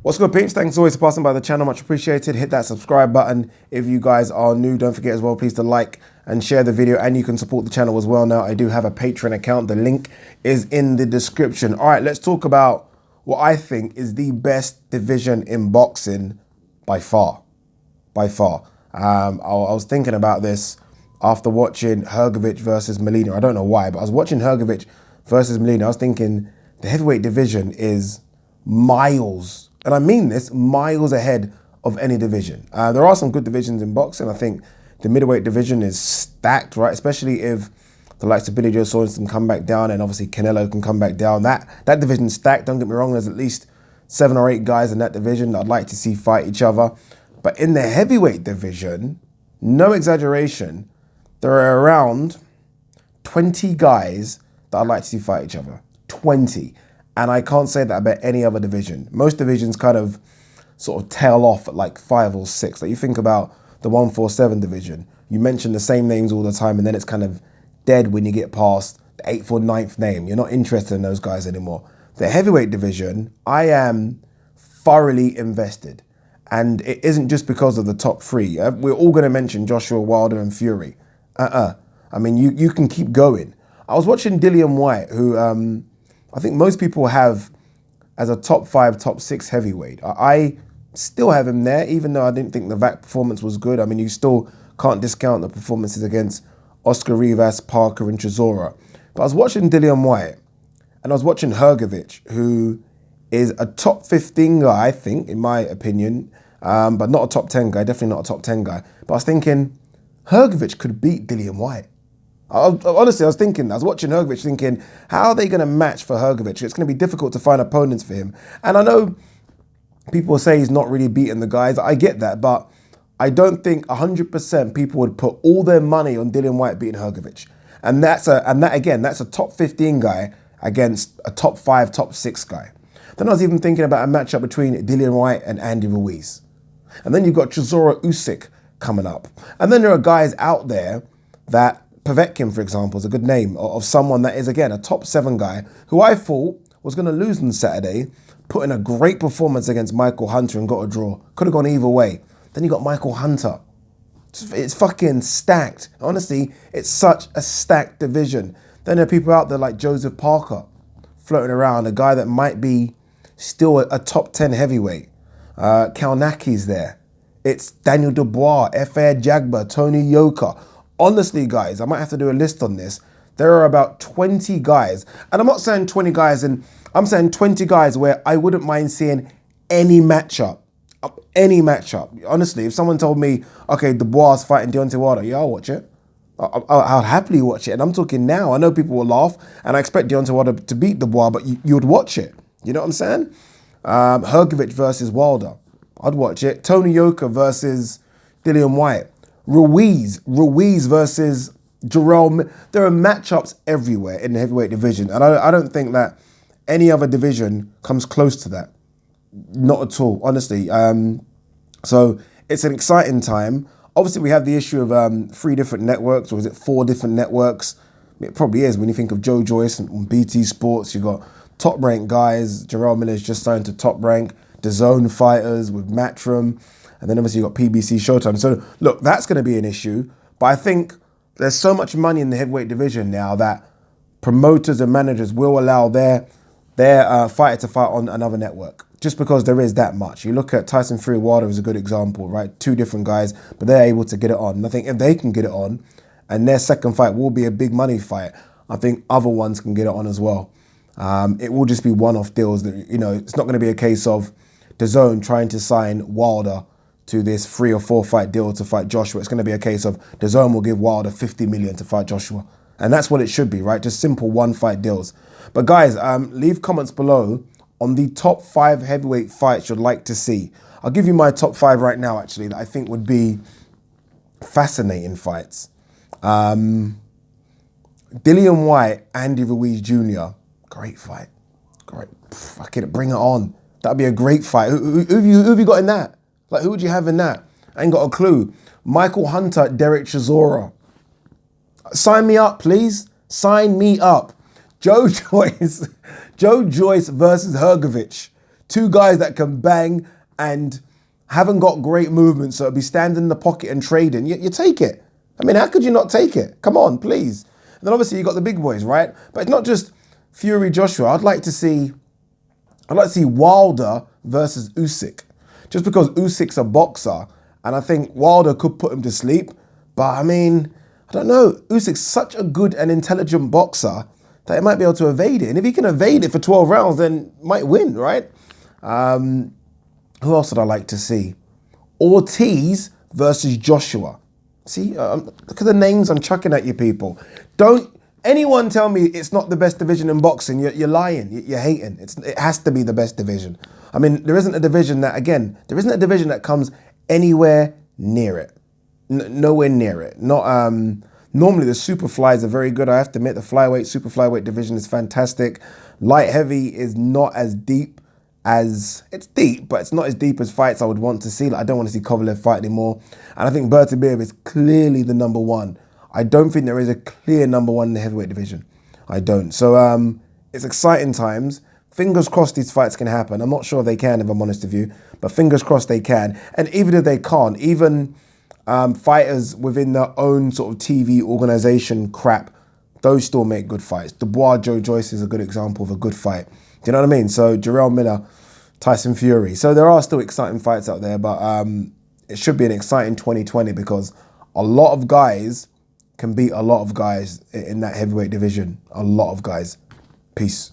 What's good, peeps? Thanks always for passing by the channel. Much appreciated. Hit that subscribe button. If you guys are new, don't forget as well, please to like and share the video, and you can support the channel as well. Now, I do have a Patreon account. The link is in the description. All right, let's talk about what I think is the best division in boxing by far. By far. I was thinking about this after watching Hrgovic versus Molina. I don't know why, but I was watching Hrgovic versus Molina. I was thinking the heavyweight division is miles, and I mean this, miles ahead of any division. There are some good divisions in boxing. I think the middleweight division is stacked, right? Especially if the likes of Billy Joe Saunders can come back down, and obviously Canelo can come back down. That division's stacked. Don't get me wrong. There's at least 7 or 8 guys in that division that I'd like to see fight each other. But in the heavyweight division, no exaggeration, there are around 20 guys that I'd like to see fight each other. 20. And I can't say that about any other division. Most divisions kind of sort of tail off at like 5 or 6. Like you think about the 147 division, you mention the same names all the time, and then it's kind of dead when you get past the 8th or 9th name. You're not interested in those guys anymore. The heavyweight division, I am thoroughly invested. And it isn't just because of the top 3. We're all going to mention Joshua, Wilder and Fury. I mean, you can keep going. I was watching Dillian Whyte, who I think most people have as a top 5, top 6 heavyweight. I still have him there, even though I didn't think the VAC performance was good. I mean, you still can't discount the performances against Oscar Rivas, Parker and Chisora. But I was watching Dillian Whyte, and I was watching Hrgovic, who is a top 15 guy, I think, in my opinion, but not a top 10 guy, definitely not a top 10 guy. But I was thinking, Hrgovic could beat Dillian Whyte. Honestly, I was watching Hrgovic thinking, how are they going to match for Hrgovic? It's going to be difficult to find opponents for him. And I know people say he's not really beating the guys. I get that, but I don't think 100% people would put all their money on Dillian Whyte beating Hrgovic. And that's a top 15 guy against a top 5, top 6 guy. Then I was even thinking about a matchup between Dillian Whyte and Andy Ruiz. And then you've got Chisora Usyk coming up. And then there are guys out there that Povetkin, for example, is a good name of someone that is, again, a top 7 guy who I thought was going to lose on Saturday, put in a great performance against Michael Hunter and got a draw. Could have gone either way. Then you got Michael Hunter. It's fucking stacked. Honestly, it's such a stacked division. Then there are people out there like Joseph Parker floating around, a guy that might be still a top 10 heavyweight. Kalnaki's there. It's Daniel Dubois, F.A. Jagba, Tony Yoka. Honestly, guys, I might have to do a list on this. There are about 20 guys, and I'm not saying 20 guys, and I'm saying 20 guys where I wouldn't mind seeing any matchup. Any matchup. Honestly, if someone told me, okay, Dubois fighting Deontay Wilder, yeah, I'll watch it. I'll happily watch it. And I'm talking now. I know people will laugh, and I expect Deontay Wilder to beat Dubois, but you would watch it. You know what I'm saying? Hrgovic versus Wilder. I'd watch it. Tony Yoka versus Dillian Whyte. Ruiz versus Jerome. There are matchups everywhere in the heavyweight division. And I don't think that any other division comes close to that. Not at all, honestly. So it's an exciting time. Obviously, we have the issue of 3 different networks, or is it 4 different networks? It probably is when you think of Joe Joyce and BT Sports. You've got top-ranked guys. Jarrell Miller's just signed to Top Rank. DAZN fighters with Matchroom. And then obviously you've got PBC Showtime. So look, that's going to be an issue. But I think there's so much money in the heavyweight division now that promoters and managers will allow their fighter to fight on another network, just because there is that much. You look at Tyson Fury Wilder as a good example, right? 2 different guys, but they're able to get it on. And I think if they can get it on, and their second fight will be a big money fight, I think other ones can get it on as well. It will just be one-off deals. That, you know, it's not going to be a case of DAZN trying to sign Wilder to this 3 or 4 fight deal to fight Joshua. It's going to be a case of DAZN will give Wilder 50 million to fight Joshua. And that's what it should be, right? Just simple 1-fight deals. But guys, leave comments below on the top 5 heavyweight fights you'd like to see. I'll give you my top 5 right now, actually, that I think would be fascinating fights. Dillian Whyte, Andy Ruiz Jr. Great fight. Great. Fucking bring it on. That'd be a great fight. Who have you got in that? Like, who would you have in that? I ain't got a clue. Michael Hunter, Derek Chisora. Sign me up, please. Sign me up. Joe Joyce versus Hrgovic. two guys that can bang and haven't got great movement, so it'll be standing in the pocket and trading. You take it. I mean, how could you not take it? Come on, please. And then obviously you got the big boys, right? But it's not just Fury Joshua. I'd like to see Wilder versus Usyk, just because Usyk's a boxer, and I think Wilder could put him to sleep. But I mean, I don't know. Usyk's such a good and intelligent boxer that he might be able to evade it. And if he can evade it for 12 rounds, then might win, right? Who else would I like to see? Ortiz versus Joshua. See, look at the names I'm chucking at you people. Don't anyone tell me it's not the best division in boxing. You're lying. You're hating. It has to be the best division. I mean, there isn't a division that comes anywhere near it. Nowhere near it. Not normally the super flies are very good. I have to admit the super flyweight division is fantastic. Light heavy is not as deep as, it's deep, but it's not as deep as fights I would want to see. Like, I don't want to see Kovalev fight anymore. And I think Bertobiev is clearly the number one. I don't think there is a clear number one in the heavyweight division. I don't. So it's exciting times. Fingers crossed these fights can happen. I'm not sure if they can, if I'm honest with you, but fingers crossed they can. And even if they can't, even fighters within their own sort of TV organization crap, those still make good fights. Dubois, Joe Joyce is a good example of a good fight. Do you know what I mean? So Jarrell Miller, Tyson Fury. So there are still exciting fights out there, but it should be an exciting 2020 because a lot of guys can beat a lot of guys in that heavyweight division. A lot of guys. Peace.